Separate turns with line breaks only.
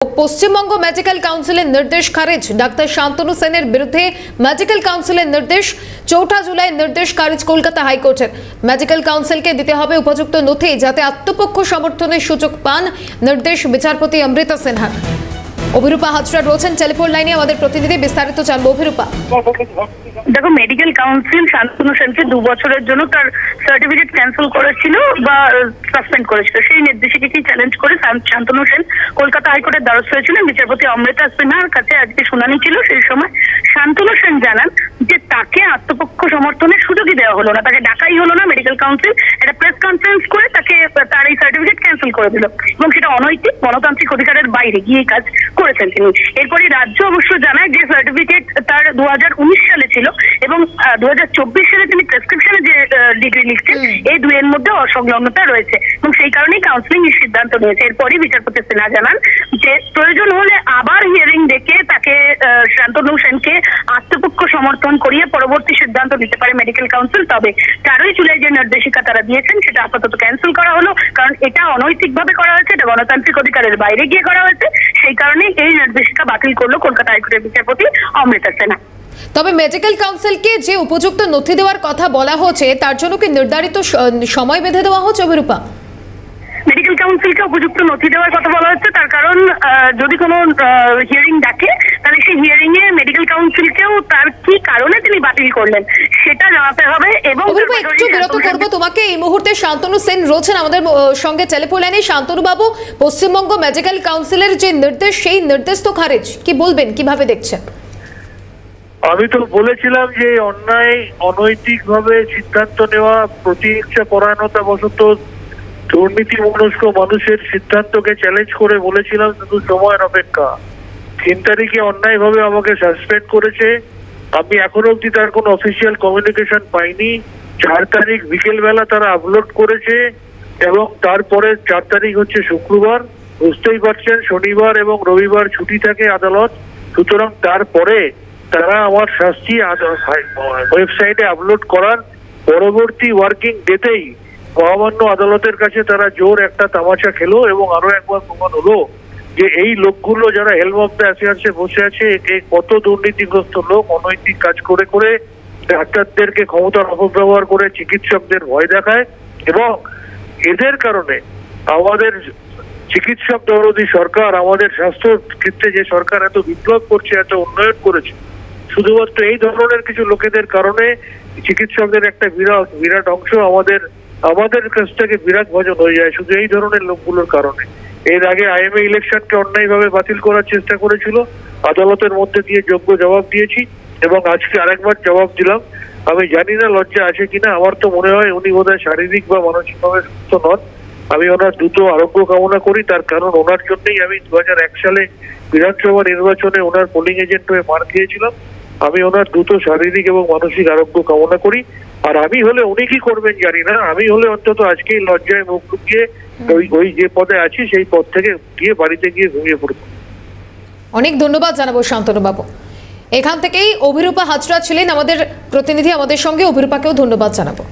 Paschimbanga medical কাউন্সিলের নির্দেশ খারিজ। ডাক্তার শান্তনু সেনের বিরুদ্ধে মেডিকেল কাউন্সিলের নির্দেশ। 4 জুলাই নির্দেশ খারিজ কলকাতা হাইকোর্টের। মেডিকেল কাউন্সিলকে দিতে হবে উপযুক্ত নথি যাতে আত্মপক্ষ সমর্থনের সুযোগ পান, নির্দেশ বিচারপতি অমৃতা সিনহার। অভিরূপা হাজরা রয়েছেন টেলিফোন লাইনে, আমাদের প্রতিনিধি, বিস্তারিত জানবো। অভিরূপা,
দেখো, মেডিকেল কাউন্সিল শান্তনু সেনকে 2 বছরের জন্য তার সার্টিফিকেট ক্যান্সেল করেছিল বা সাসপেন্ড করেছিল। সেই নির্দেশিকাকে চ্যালেঞ্জ করে শান্তনু সেন কলকাতা হাইকোর্টের দ্বারস্থ হয়েছিলেন। বিচারপতি অমৃতা সিনহার কাছে আজকে শুনানি ছিল। সেই সময় শান্তনু সেন জানান যে তাকে আত্মপক্ষ সমর্থনের সুযোগই দেওয়া হলো না, তাকে ডাকাই হলো না। মেডিকেল কাউন্সিল একটা প্রেস কনফারেন্স করে তাকে তার এই সার্টিফিকেট ক্যান্সেল করে দিল এবং সেটা অনৈতিক, গণতান্ত্রিক অধিকারের বাইরে গিয়ে কাজ করেছেন তিনি। এরপরে রাজ্য অবশ্য জানায় যে সার্টিফিকেট তার 2019 সালে ছিল এবং 2024 সালে তিনি প্রেসক্রিপশনে যে ডিগ্রি লিখছেন, এই দুইয়ের মধ্যে অসংলগ্নতা রয়েছে এবং সেই কারণেই কাউন্সিলিং এর সিদ্ধান্ত নিয়েছে। এরপরই বিচারপতি সিনহা জানান যে প্রয়োজন হলে আবার হিয়ারিং ডেকে তাকে শান্তনু সেনকে আত্মপক্ষ সমর্থন করিয়ে পরবর্তী সিদ্ধান্ত নিতে পারে মেডিকেল কাউন্সিল। তবে 4 জুলাই যে নির্দেশিকা তারা দিয়েছেন সেটা আপাতত ক্যান্সেল করা হলো, কারণ এটা অনৈতিকভাবে করা হয়েছে, এটা গণতান্ত্রিক অধিকারের বাইরে গিয়ে করা হয়েছে। সেই কারণে এই নির্দেশিকা বাতিল করলো কলকাতা হাইকোর্টের বিচারপতি অমৃতা সিনহা।
তবে মেডিকেল কাউন্সিলকে যে উপযুক্ত নথি দেওয়ার কথা বলা হচ্ছে তার জন্য কি নির্ধারিত সময় বেঁধে দেওয়া হচ্ছে? অভিরূপা,
মেডিকেল কাউন্সিলকে উপযুক্ত নথি দেওয়ার কথা বলা হচ্ছে, তার কারণ যদি কোনো হিয়ারিং ডাকে তাহলে সেই হিয়ারিং এ মেডিকেল কাউন্সিলকেও তার কি কারণে তিনি বাতিল করলেন সেটা জানাতে হবে। এবং
একটু বিরত করবো তোমাকে। এই মুহূর্তে শান্তনু সেন রয়েছেন আমাদের সঙ্গে টেলিফোন লাইনে। শান্তনু বাবু, পশ্চিমবঙ্গ মেডিকেল কাউন্সিলের যে নির্দেশ, সেই নির্দেশ তো খারিজ, কি বলবেন, কিভাবে দেখছেন?
আমি তো বলেছিলাম যে অন্যায়, অনৈতিক ভাবে সিদ্ধান্ত নেওয়া, প্রতিহিংসা পরায়ণতা বশত দুর্নীতি মনস্ক মানুষের সিদ্ধান্তকে চ্যালেঞ্জ করে বলেছিলাম শুধু সময়ের অপেক্ষা। 3 তারিখে অন্যায় ভাবে আমাকে সাসপেন্ড করেছে। আমি এখনো অব্দি তার কোনো অফিসিয়াল কমিউনিকেশন পাইনি। 4 তারিখ বিকেল বেলা তারা আপলোড করেছে এবং তারপরে 4 তারিখ হচ্ছে শুক্রবার। বুঝতেই পারছেন শনিবার এবং রবিবার ছুটি থাকে আদালত, সুতরাং তারপরে তারা আমার শাস্তি ওয়েবসাইটে আপলোড করার পরবর্তী ওয়ার্কিং ডেতেই মহামান্য আদালতের কাছে তারা জোর একটা তামাশা খেলো এবং আরো একবার প্রমাণ হলো যে এই লোকগুলো যারা হেলম অফ দ্য অ্যাফেয়ার্সে বসে আছে, কত দুর্নীতিগ্রস্ত লোক, অনৈতিক কাজ করে করে ডাক্তারদেরকে ক্ষমতার অপব্যবহার করে চিকিৎসকদের ভয় দেখায়। এবং এদের কারণে আমাদের চিকিৎসক দরদি সরকার, আমাদের স্বাস্থ্য ক্ষেত্রে যে সরকার এত বিপ্লব করছে, এত উন্নয়ন করেছে, শুধুমাত্র এই ধরনের কিছু লোকেদের কারণে চিকিৎসকদের একটা বিরাট অংশ আমাদের কাছ থেকে বিরাট ভজন হয়ে যায় শুধু এই ধরনের লোকগুলোর কারণে। এর আগে আইএমএ ইলেকশনকে অন্যায়ভাবে বাতিল করার চেষ্টা করেছিল, আদালতের মধ্যে দিয়ে যোগ্য জবাব দিয়েছি এবং আজকে আরেকবার জবাব দিলাম। আমি জানি না লজ্জা আছে কিনা, আমার তো মনে হয় উনি বোধহয় শারীরিক বা মানসিকভাবে সুস্থ নন। আমি ওনার দ্রুত আরোগ্য কামনা করি, তার কারণ ওনার জন্যই আমি 2001 সালে বিধানসভা নির্বাচনে ওনার পোলিং এজেন্ট হয়ে মার খেয়েছিলাম। আমি ওনার দ্রুত শারীরিক এবং মানসিক আরোগ্য কামনা করি। আর আমি হলে উনি কি করবেন জানি না, আমি হলে অন্তত আজকেই লজ্জায় মুখ লুকিয়ে ওই যে পদে আছি সেই পদ থেকে গিয়ে বাড়িতে গিয়ে ঘুমিয়ে পড়ব।
অনেক ধন্যবাদ জানাবো শান্তনু বাবু। এখান থেকেই অভিরূপা হাজরা ছিলেন আমাদের প্রতিনিধি, আমাদের সঙ্গে। অভিরূপাকেও ধন্যবাদ জানাবো।